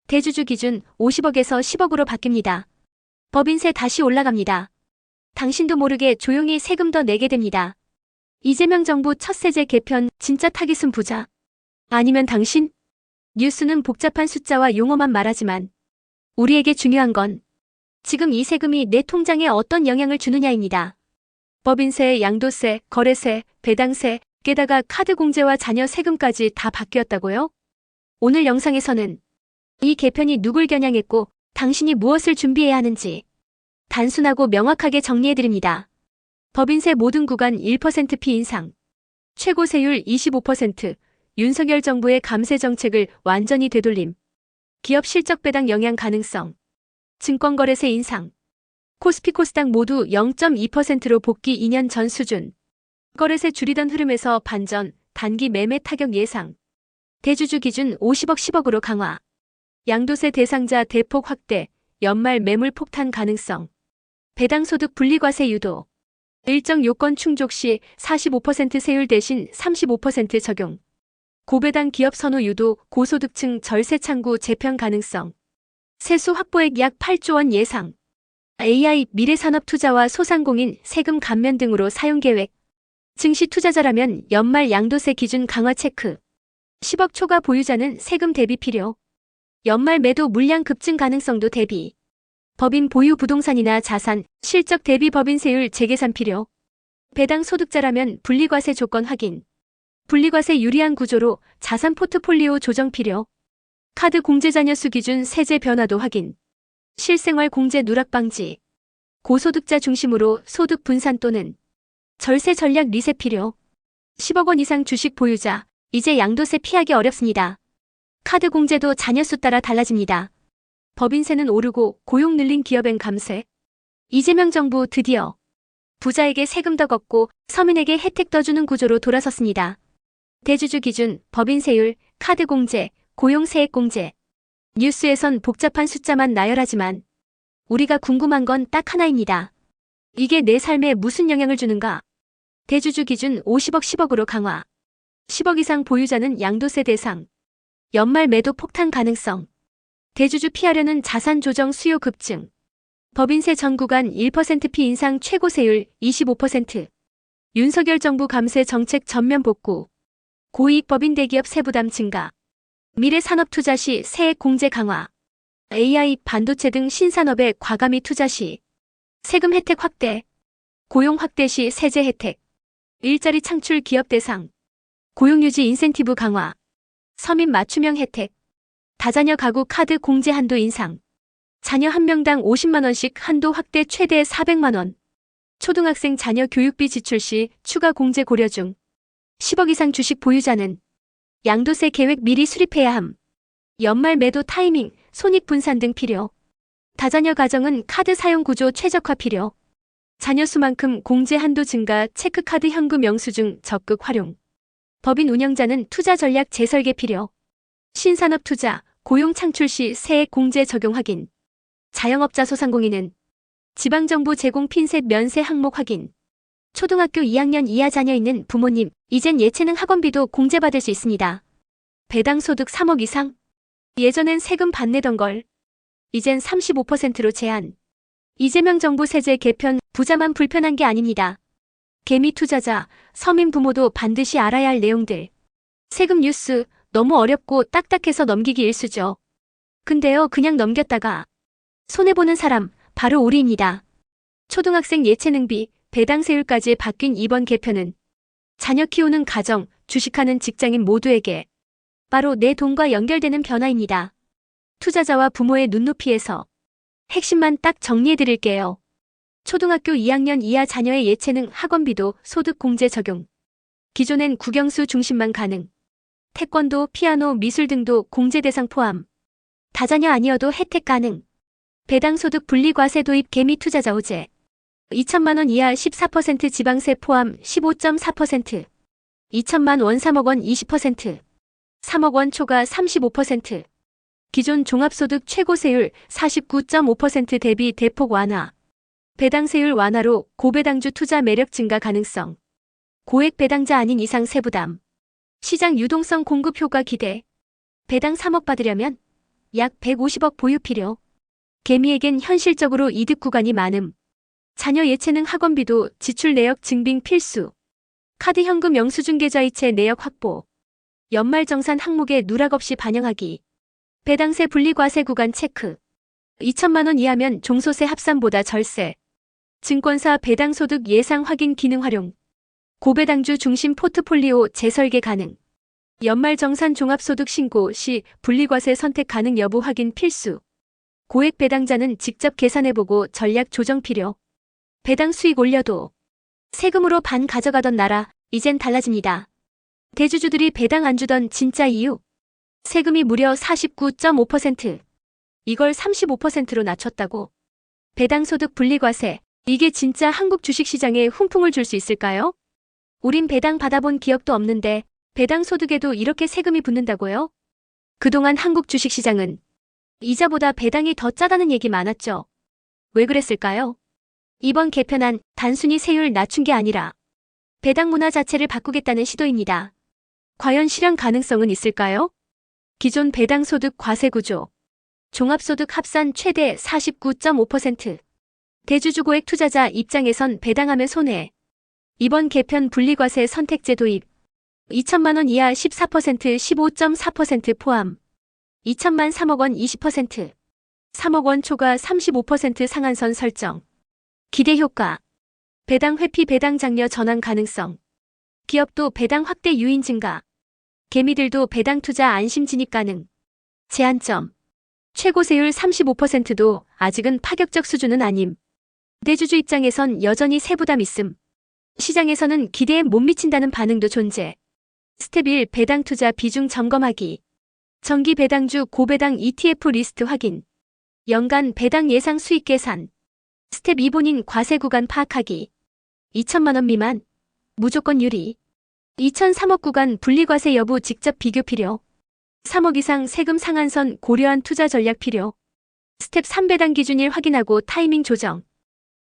대주주 기준 50억에서 10억으로 바뀝니다. 법인세 다시 올라갑니다. 당신도 모르게 조용히 세금 더 내게 됩니다. 이재명 정부 첫 세제 개편 진짜 타깃은 부자. 아니면 당신? 뉴스는 복잡한 숫자와 용어만 말하지만 우리에게 중요한 건 지금 이 세금이 내 통장에 어떤 영향을 주느냐입니다. 법인세, 양도세, 거래세, 배당세, 게다가 카드 공제와 자녀 세금까지 다 바뀌었다고요? 오늘 영상에서는 이 개편이 누굴 겨냥했고 당신이 무엇을 준비해야 하는지 단순하고 명확하게 정리해드립니다. 법인세 모든 구간 1% 피인상, 최고 세율 25%, 윤석열 정부의 감세 정책을 완전히 되돌림, 기업 실적 배당 영향 가능성, 증권거래세 인상, 코스피 코스닥 모두 0.2%로 복귀 2년 전 수준, 거래세 줄이던 흐름에서 반전, 단기 매매 타격 예상, 대주주 기준 50억 10억으로 강화, 양도세 대상자 대폭 확대, 연말 매물 폭탄 가능성, 배당소득 분리과세 유도, 일정 요건 충족 시 45% 세율 대신 35% 적용, 고배당 기업 선호 유도, 고소득층 절세 창구 재편 가능성, 세수 확보액 약 8조 원 예상, AI 미래산업 투자와 소상공인 세금 감면 등으로 사용 계획, 증시 투자자라면 연말 양도세 기준 강화 체크, 10억 초과 보유자는 세금 대비 필요, 연말 매도 물량 급증 가능성도 대비, 법인 보유 부동산이나 자산, 실적 대비 법인세율 재계산 필요, 배당 소득자라면 분리과세 조건 확인, 분리과세 유리한 구조로 자산 포트폴리오 조정 필요, 카드 공제 자녀 수 기준 세제 변화도 확인, 실생활 공제 누락 방지, 고소득자 중심으로 소득 분산 또는 절세 전략 리셋 필요, 10억 원 이상 주식 보유자, 이제 양도세 피하기 어렵습니다. 카드 공제도 자녀 수 따라 달라집니다. 법인세는 오르고 고용 늘린 기업엔 감세. 이재명 정부 드디어 부자에게 세금 더 걷고 서민에게 혜택 더 주는 구조로 돌아섰습니다. 대주주 기준, 법인세율, 카드 공제, 고용 세액 공제. 뉴스에선 복잡한 숫자만 나열하지만 우리가 궁금한 건 딱 하나입니다. 이게 내 삶에 무슨 영향을 주는가? 대주주 기준 50억 10억으로 강화. 10억 이상 보유자는 양도세 대상. 연말 매도 폭탄 가능성. 대주주 피하려는 자산 조정 수요 급증. 법인세 전 구간 1% 피인상 최고 세율 25%. 윤석열 정부 감세 정책 전면 복구. 고이익 법인 대기업 세부담 증가. 미래산업 투자 시 세액 공제 강화. AI, 반도체 등 신산업에 과감히 투자 시 세금 혜택 확대. 고용 확대 시 세제 혜택. 일자리 창출 기업 대상. 고용유지 인센티브 강화. 서민 맞춤형 혜택. 다자녀 가구 카드 공제 한도 인상. 자녀 한 명당 50만 원씩 한도 확대 최대 400만 원. 초등학생 자녀 교육비 지출 시 추가 공제 고려 중. 10억 이상 주식 보유자는 양도세 계획 미리 수립해야 함. 연말 매도 타이밍, 손익 분산 등 필요. 다자녀 가정은 카드 사용 구조 최적화 필요. 자녀 수만큼 공제 한도 증가, 체크카드 현금 영수증 적극 활용. 법인 운영자는 투자 전략 재설계 필요. 신산업 투자, 고용 창출 시 세액 공제 적용 확인. 자영업자 소상공인은 지방정부 제공 핀셋 면세 항목 확인. 초등학교 2학년 이하 자녀 있는 부모님, 이젠 예체능 학원비도 공제받을 수 있습니다. 배당소득 3억 이상? 예전엔 세금 반내던 걸 이젠 35%로 제한. 이재명 정부 세제 개편, 부자만 불편한 게 아닙니다. 개미 투자자, 서민 부모도 반드시 알아야 할 내용들. 세금 뉴스, 너무 어렵고 딱딱해서 넘기기 일쑤죠. 근데요, 그냥 넘겼다가 손해보는 사람, 바로 우리입니다. 초등학생 예체능비, 배당세율까지 바뀐 이번 개편은 자녀 키우는 가정, 주식하는 직장인 모두에게 바로 내 돈과 연결되는 변화입니다. 투자자와 부모의 눈높이에서 핵심만 딱 정리해드릴게요. 초등학교 2학년 이하 자녀의 예체능 학원비도 소득 공제 적용. 기존엔 국영수 중심만 가능. 태권도, 피아노, 미술 등도 공제 대상 포함. 다자녀 아니어도 혜택 가능. 배당소득 분리과세 도입 개미 투자자 호재. 2천만 원 이하 14% 지방세 포함 15.4%. 2천만 원 3억 원 20%. 3억 원 초과 35%. 기존 종합소득 최고세율 49.5% 대비 대폭 완화. 배당세율 완화로 고배당주 투자 매력 증가 가능성. 고액 배당자 아닌 이상 세부담. 시장 유동성 공급 효과 기대. 배당 3억 받으려면 약 150억 보유 필요. 개미에겐 현실적으로 이득 구간이 많음. 자녀 예체능 학원비도 지출 내역 증빙 필수. 카드 현금 영수증 계좌이체 내역 확보. 연말정산 항목에 누락 없이 반영하기. 배당세 분리과세 구간 체크. 2천만 원 이하면 종소세 합산보다 절세. 증권사 배당소득 예상 확인 기능 활용. 고배당주 중심 포트폴리오 재설계 가능. 연말정산 종합소득 신고 시 분리과세 선택 가능 여부 확인 필수. 고액 배당자는 직접 계산해보고 전략 조정 필요. 배당 수익 올려도 세금으로 반 가져가던 나라, 이젠 달라집니다. 대주주들이 배당 안 주던 진짜 이유. 세금이 무려 49.5%. 이걸 35%로 낮췄다고. 배당소득 분리과세. 이게 진짜 한국 주식시장에 훈풍을 줄 수 있을까요? 우린 배당 받아본 기억도 없는데 배당소득에도 이렇게 세금이 붙는다고요? 그동안 한국 주식시장은 이자보다 배당이 더 짜다는 얘기 많았죠. 왜 그랬을까요? 이번 개편안 단순히 세율 낮춘 게 아니라 배당 문화 자체를 바꾸겠다는 시도입니다. 과연 실현 가능성은 있을까요? 기존 배당소득 과세 구조. 종합소득 합산 최대 49.5%. 대주주 고액 투자자 입장에선 배당하면 손해. 이번 개편 분리과세 선택제 도입. 2천만 원 이하 14% 15.4% 포함. 2천만 3억 원 20%. 3억 원 초과 35% 상한선 설정. 기대 효과. 배당 회피 배당 장려 전환 가능성. 기업도 배당 확대 유인 증가. 개미들도 배당 투자 안심 진입 가능. 제한점. 최고 세율 35%도 아직은 파격적 수준은 아님. 대주주 입장에선 여전히 세부담 있음. 시장에서는 기대에 못 미친다는 반응도 존재. 스텝 1 배당 투자 비중 점검하기. 정기 배당주 고배당 ETF 리스트 확인. 연간 배당 예상 수익 계산. 스텝 2 본인 과세 구간 파악하기. 2천만 원 미만. 무조건 유리. 2천 3억 구간 분리과세 여부 직접 비교 필요. 3억 이상 세금 상한선 고려한 투자 전략 필요. 스텝 3 배당 기준일 확인하고 타이밍 조정.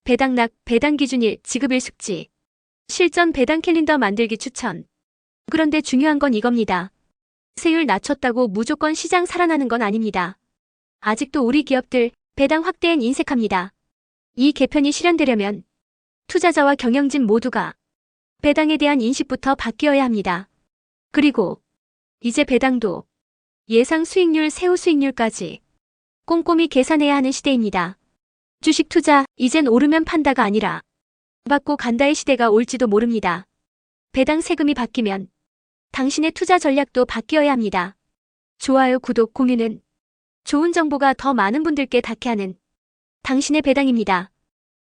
배당락 배당 기준일 지급일 숙지. 실전 배당 캘린더 만들기 추천. 그런데 중요한 건 이겁니다. 세율 낮췄다고 무조건 시장 살아나는 건 아닙니다. 아직도 우리 기업들 배당 확대엔 인색합니다. 이 개편이 실현되려면 투자자와 경영진 모두가 배당에 대한 인식부터 바뀌어야 합니다. 그리고 이제 배당도 예상 수익률 세후 수익률까지 꼼꼼히 계산해야 하는 시대입니다. 주식 투자 이젠 오르면 판다가 아니라 받고 간다의 시대가 올지도 모릅니다. 배당 세금이 바뀌면 당신의 투자 전략도 바뀌어야 합니다. 좋아요, 구독, 공유는 좋은 정보가 더 많은 분들께 닿게 하는 당신의 배당입니다.